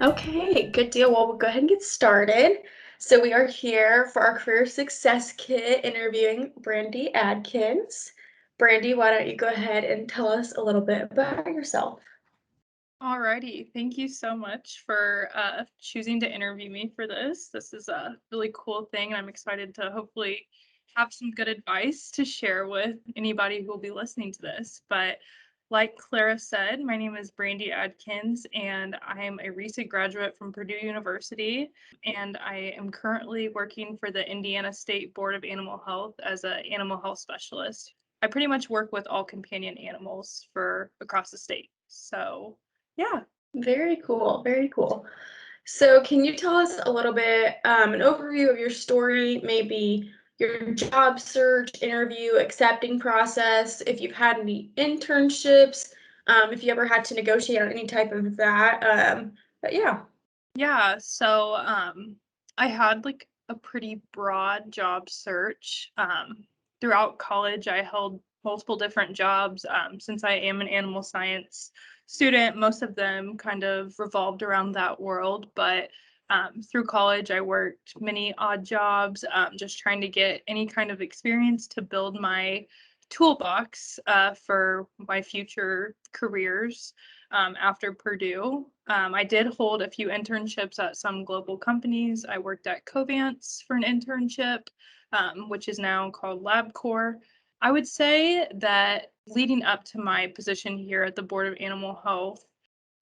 Okay, good deal. Well, we'll go ahead and get started. So we are here for our Career Success Kit interviewing Brandi Adkins. Brandi, why don't you go ahead and tell us a little bit about yourself? Alrighty, thank you so much for choosing to interview me for this. This is a really cool thing, and I'm excited to hopefully have some good advice to share with anybody who will be listening to this. But like Clara said, my name is Brandi Adkins, and I am a recent graduate from Purdue University, and I am currently working for the Indiana State Board of Animal Health as an animal health specialist. I pretty much work with all companion animals for across the state. So yeah. Very cool, very cool. So can you tell us a little bit, an overview of your story, maybe your job search, interview, accepting process, if you've had any internships, if you ever had to negotiate on any type of that. But yeah. Yeah, so I had like a pretty broad job search. Throughout college, I held multiple different jobs. Since I am an animal science student, most of them kind of revolved around that world. But through college, I worked many odd jobs, just trying to get any kind of experience to build my toolbox for my future careers after Purdue. I did hold a few internships at some global companies. I worked at Covance for an internship, which is now called LabCorp. I would say that leading up to my position here at the Board of Animal Health,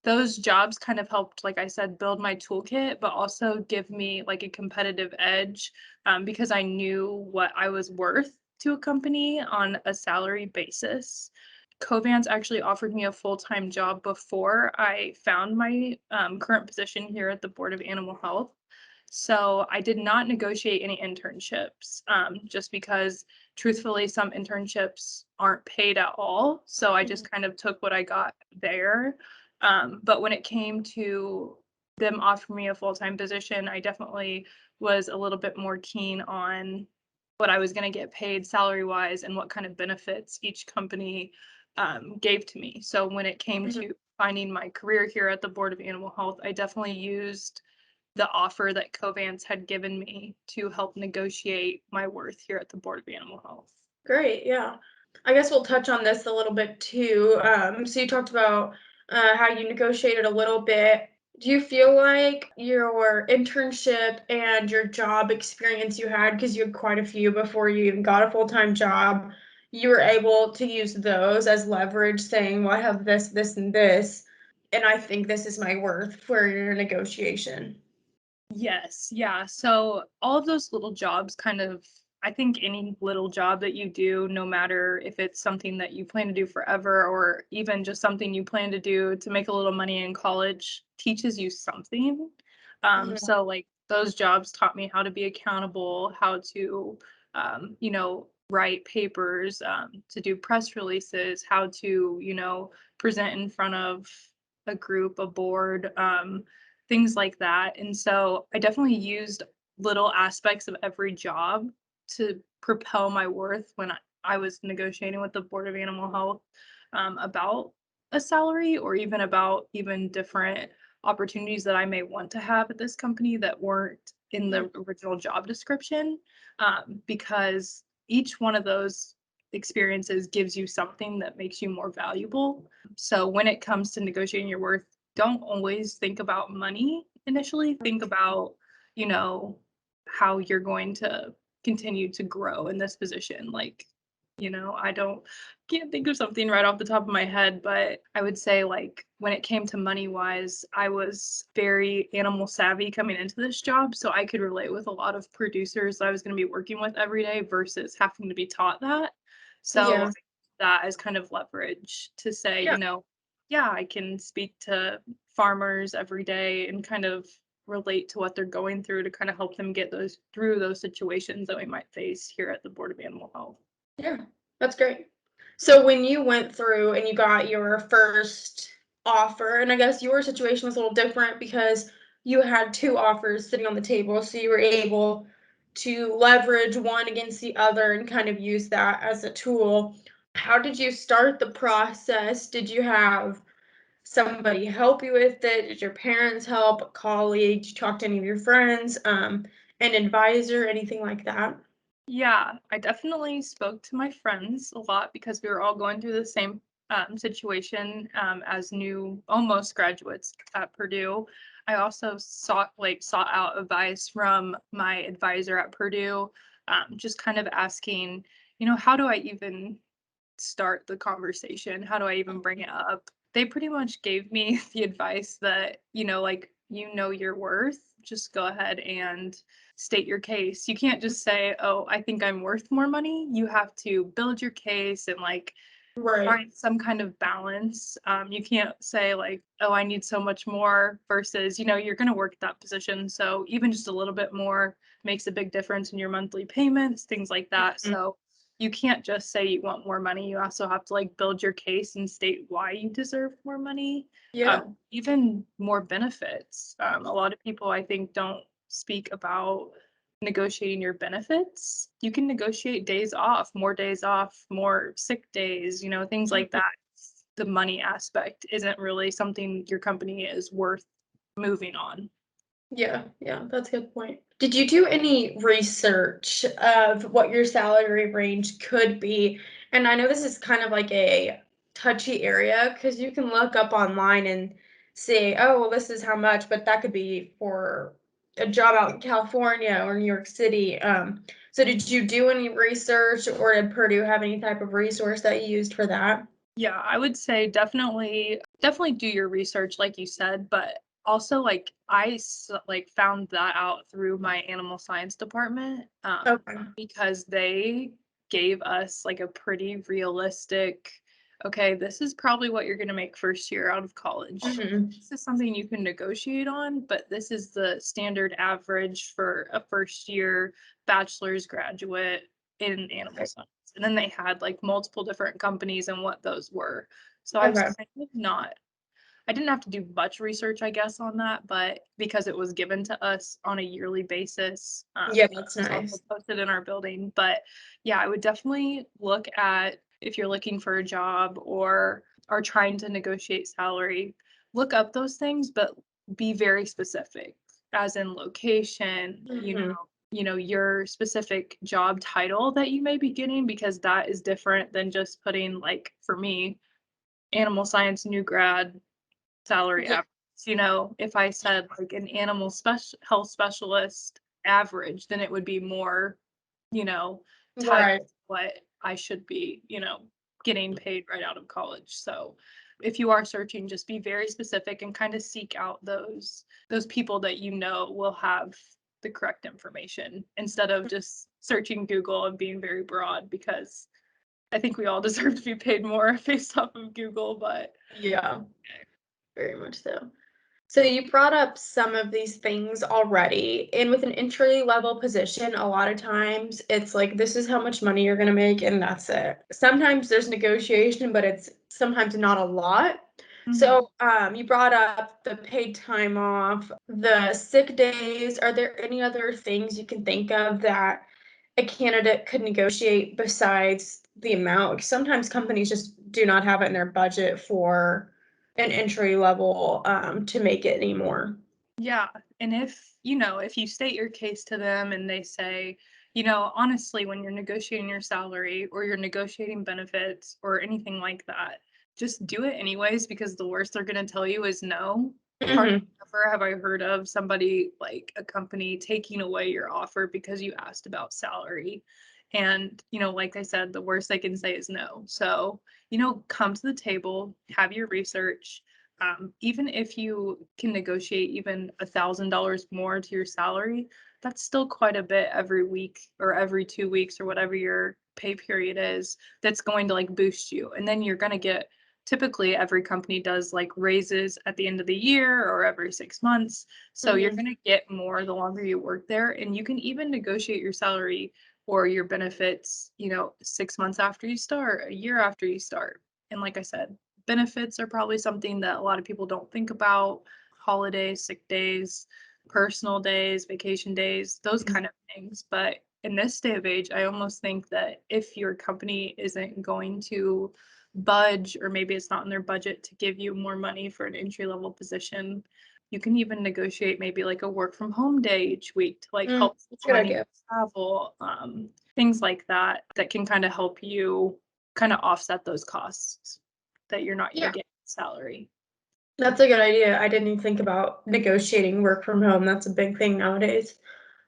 those jobs kind of helped, like I said, build my toolkit, but also give me like a competitive edge because I knew what I was worth to a company on a salary basis. Covance actually offered me a full-time job before I found my current position here at the Board of Animal Health. So I did not negotiate any internships just because, truthfully, some internships aren't paid at all. So I just kind of took what I got there. But when it came to them offering me a full-time position, I definitely was a little bit more keen on what I was going to get paid salary-wise and what kind of benefits each company gave to me. So when it came Mhm. to finding my career here at the Board of Animal Health, I definitely used the offer that Covance had given me to help negotiate my worth here at the Board of Animal Health. Great, yeah. I guess we'll touch on this a little bit too. So you talked about how you negotiated a little bit. Do you feel like your internship and your job experience you had, because you had quite a few before you even got a full-time job, you were able to use those as leverage, saying, well, I have this, this, and this, and I think this is my worth for your negotiation? Yes, yeah. So all of those little jobs kind of, I think any little job that you do, no matter if it's something that you plan to do forever or even just something you plan to do to make a little money in college, teaches you something. Mhm. So like those jobs taught me how to be accountable, how to, write papers, to do press releases, how to, present in front of a group, a board. Things like that. And so I definitely used little aspects of every job to propel my worth when I was negotiating with the Board of Animal Health about a salary or even about even different opportunities that I may want to have at this company that weren't in Mhm. the original job description, because each one of those experiences gives you something that makes you more valuable. So when it comes to negotiating your worth, don't always think about money initially. Think about, you know, how you're going to continue to grow in this position. Like, I can't think of something right off the top of my head, but I would say like when it came to money wise, I was very animal savvy coming into this job. So I could relate with a lot of producers that I was going to be working with every day versus having to be taught that. So Yeah. that as kind of leverage to say, Yeah. yeah, I can speak to farmers every day and kind of relate to what they're going through to kind of help them get those through those situations that we might face here at the Board of Animal Health. Yeah, that's great. So when you went through and you got your first offer, and I guess your situation was a little different because you had two offers sitting on the table, so you were able to leverage one against the other and kind of use that as a tool. How did you start the process? Did you have somebody help you with it? Did your parents help, a colleague? Did you talk to any of your friends, an advisor, anything like that? Yeah, I definitely spoke to my friends a lot because we were all going through the same situation as new almost graduates at Purdue. I also sought out advice from my advisor at Purdue, just kind of asking, how do I even start the conversation? How do I even bring it up? They pretty much gave me the advice that, like, your worth. Just go ahead and state your case. You can't just say, "Oh, I think I'm worth more money." You have to build your case and like Right. find some kind of balance. You can't say like, "Oh, I need so much more," versus, you're going to work at that position. So even just a little bit more makes a big difference in your monthly payments, things like that. Mhm. So you can't just say you want more money. You also have to like build your case and state why you deserve more money, Yeah. even more benefits. A lot of people, I think, don't speak about negotiating your benefits. You can negotiate days off, more sick days, things like Mhm. that. The money aspect isn't really something your company is worth moving on. Yeah, yeah, that's a good point. Did you do any research of what your salary range could be? And I know this is kind of like a touchy area because you can look up online and say, oh, well, this is how much, but that could be for a job out in California or New York City. So did you do any research or did Purdue have any type of resource that you used for that? Yeah, I would say definitely do your research like you said, but also like like found that out through my animal science department Okay. because they gave us like a pretty realistic, okay, this is probably what you're going to make first year out of college. Hmm. This is something you can negotiate on, but this is the standard average for a first year bachelor's graduate in animal Okay. science. And then they had like multiple different companies and what those were. So Okay. I didn't have to do much research, I guess, on that, but because it was given to us on a yearly basis, Yeah, that's it's also nice. posted in our building. But yeah, I would definitely look at if you're looking for a job or are trying to negotiate salary, look up those things, but be very specific, as in location, Hmm. your specific job title that you may be getting, because that is different than just putting like for me, animal science new grad salary Yeah. average. If I said like an animal health specialist average, then it would be more, you know, tied Right. to what I should be, getting paid right out of college. So if you are searching, just be very specific and kind of seek out those people that will have the correct information instead of just searching Google and being very broad, because I think we all deserve to be paid more based off of Google, but Yeah, very much so. So you brought up some of these things already, and with an entry level position, a lot of times it's like this is how much money you're going to make, and that's it. Sometimes there's negotiation, but it's sometimes not a lot. mhm. So you brought up the paid time off, the sick days. Are there any other things you can think of that a candidate could negotiate besides the amount? Sometimes companies just do not have it in their budget for an entry level to make it anymore. Yeah, and if you state your case to them and they say, honestly, when you're negotiating your salary or you're negotiating benefits or anything like that, just do it anyways, because the worst they're going to tell you is no. Hardly Hmm. ever have I heard of somebody like a company taking away your offer because you asked about salary. And, like I said, the worst they can say is no. So, come to the table, have your research. Even if you can negotiate even $1,000 more to your salary, that's still quite a bit every week or every 2 weeks or whatever your pay period is. That's going to like boost you. And then you're going to get, typically every company does like raises at the end of the year or every 6 months. So you're Hmm. going to get more the longer you work there. And you can even negotiate your salary or your benefits, 6 months after you start, a year after you start. And like I said, benefits are probably something that a lot of people don't think about. Holidays, sick days, personal days, vacation days, those kind of things. But in this day of age, I almost think that if your company isn't going to budge, or maybe it's not in their budget to give you more money for an entry level position. You can even negotiate maybe like a work from home day each week to like help That's a good money idea. travel, things like that that can kind of help you kind of offset those costs that you're not going to Yeah, get salary. that's a good idea. I didn't even think about negotiating work from home. That's a big thing nowadays.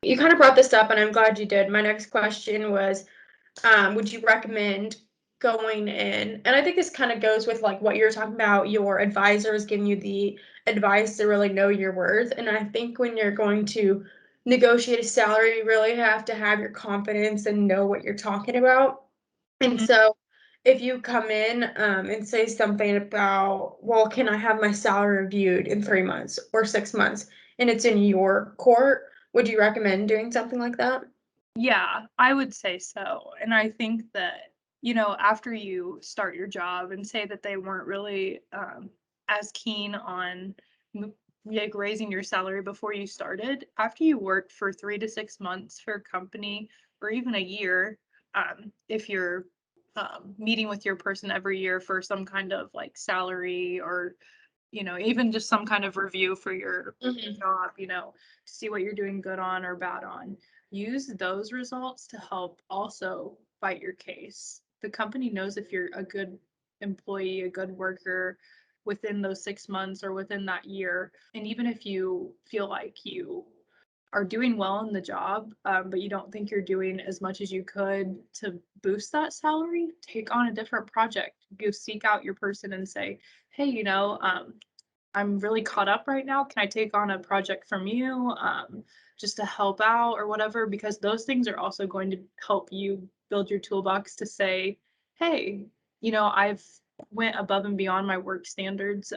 You kind of brought this up, and I'm glad you did. My next question was, would you recommend going in? And I think this kind of goes with like what you're talking about, your advisors giving you the advice to really know your worth. And I think when you're going to negotiate a salary, you really have to have your confidence and know what you're talking about. And Mhm. so if you come in and say something about, well, can I have my salary reviewed in 3 months or 6 months, and it's in your court, would you recommend doing something like that? Yeah, I would say so. And I think that, after you start your job and say that they weren't really as keen on like raising your salary before you started, after you worked for 3 to 6 months for a company or even a year, if you're meeting with your person every year for some kind of like salary or even just some kind of review for your Hmm. job, to see what you're doing good on or bad on. Use those results to help also fight your case. The company knows if you're a good employee, a good worker within those 6 months or within that year. And even if you feel like you are doing well in the job, but you don't think you're doing as much as you could to boost that salary, take on a different project. Go seek out your person and say, hey, I'm really caught up right now. Can I take on a project from you, just to help out or whatever? Because those things are also going to help you build your toolbox to say, hey, I've went above and beyond my work standards,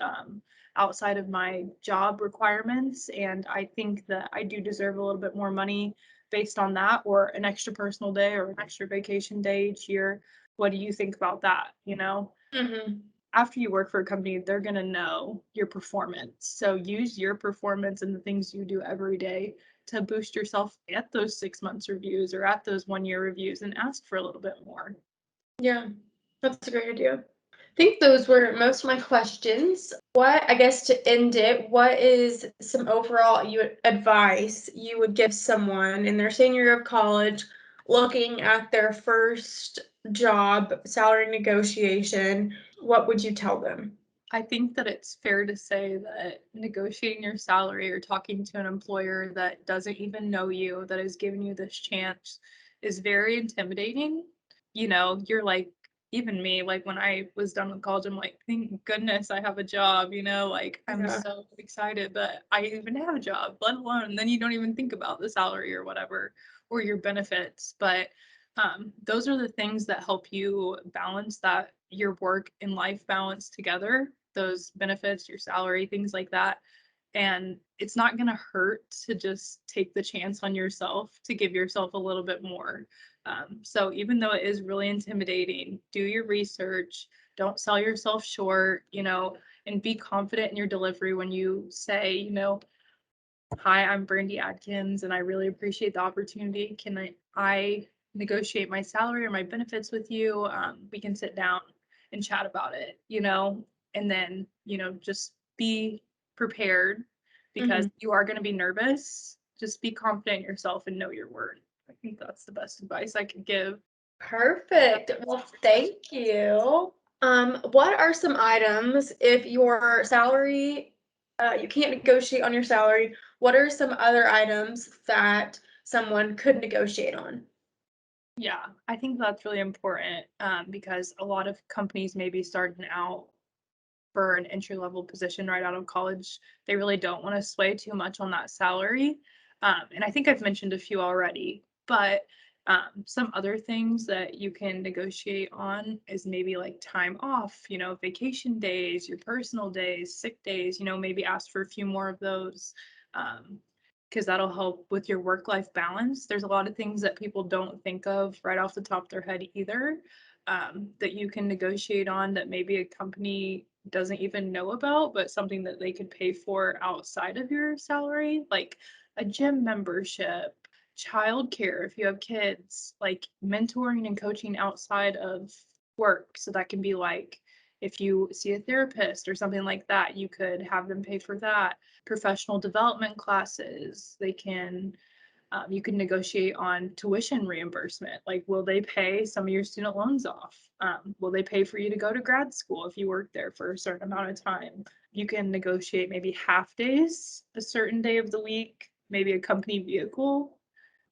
outside of my job requirements, and I think that I do deserve a little bit more money based on that, or an extra personal day or an extra vacation day each year. What do you think about that? Hmm. After you work for a company, they're going to know your performance. So use your performance and the things you do every day to boost yourself at those 6 months reviews or at those 1 year reviews and ask for a little bit more. Yeah, that's a great idea. I think those were most of my questions. I guess to end it, what is some overall advice you would give someone in their senior year of college looking at their first job salary negotiation? What would you tell them? I think that it's fair to say that negotiating your salary or talking to an employer that doesn't even know you, that has given you this chance, is very intimidating. You're like, even me, like when I was done with college, I'm like, thank goodness I have a job, like I'm Yeah. so excited that I even have a job, let alone, and then you don't even think about the salary or whatever, or your benefits. But those are the things that help you balance that your work and life balance together, those benefits, your salary, things like that. And it's not going to hurt to just take the chance on yourself to give yourself a little bit more. So even though it is really intimidating, do your research, don't sell yourself short, and be confident in your delivery when you say, hi, I'm Brandi Adkins, and I really appreciate the opportunity. Can I negotiate my salary or my benefits with you? We can sit down and chat about it, and then, just be prepared because Hmm. you are going to be nervous. Just be confident in yourself and know your worth. I think that's the best advice I could give. Perfect. Well, thank you. What are some items if your salary, you can't negotiate on your salary, what are some other items that someone could negotiate on? Yeah, I think that's really important, because a lot of companies may be starting out for an entry level position right out of college. They really don't want to sway too much on that salary. And I think I've mentioned a few already, but some other things that you can negotiate on is maybe like time off, vacation days, your personal days, sick days, maybe ask for a few more of those. Because that'll help with your work life balance. There's a lot of things that people don't think of right off the top of their head either, that you can negotiate on that maybe a company doesn't even know about, but something that they could pay for outside of your salary, like a gym membership, childcare if you have kids, like mentoring and coaching outside of work. So that can be like if you see a therapist or something like that, you could have them pay for that. Professional development classes, you can negotiate on tuition reimbursement. Like, will they pay some of your student loans off? Will they pay for you to go to grad school if you work there for a certain amount of time? You can negotiate maybe half days, a certain day of the week, maybe a company vehicle,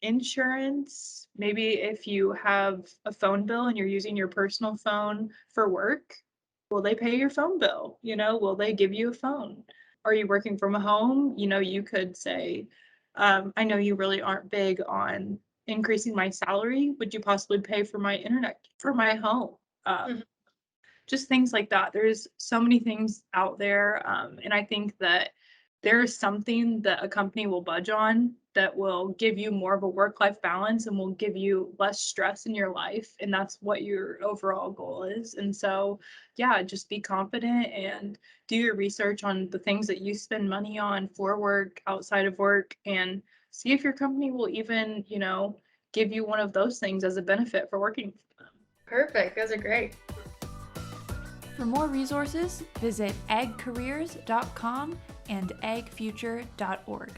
insurance. Maybe if you have a phone bill and you're using your personal phone for work, will they pay your phone bill? Will they give you a phone? Are you working from home? You could say, I know you really aren't big on increasing my salary. Would you possibly pay for my internet for my home? Mhm. Just things like that. There's so many things out there. And I think that there's something that a company will budge on that will give you more of a work-life balance and will give you less stress in your life. And that's what your overall goal is. And so, yeah, just be confident and do your research on the things that you spend money on for work, outside of work, and see if your company will even, give you one of those things as a benefit for working for them. Perfect. Those are great. For more resources, visit agcareers.com and agfuture.org.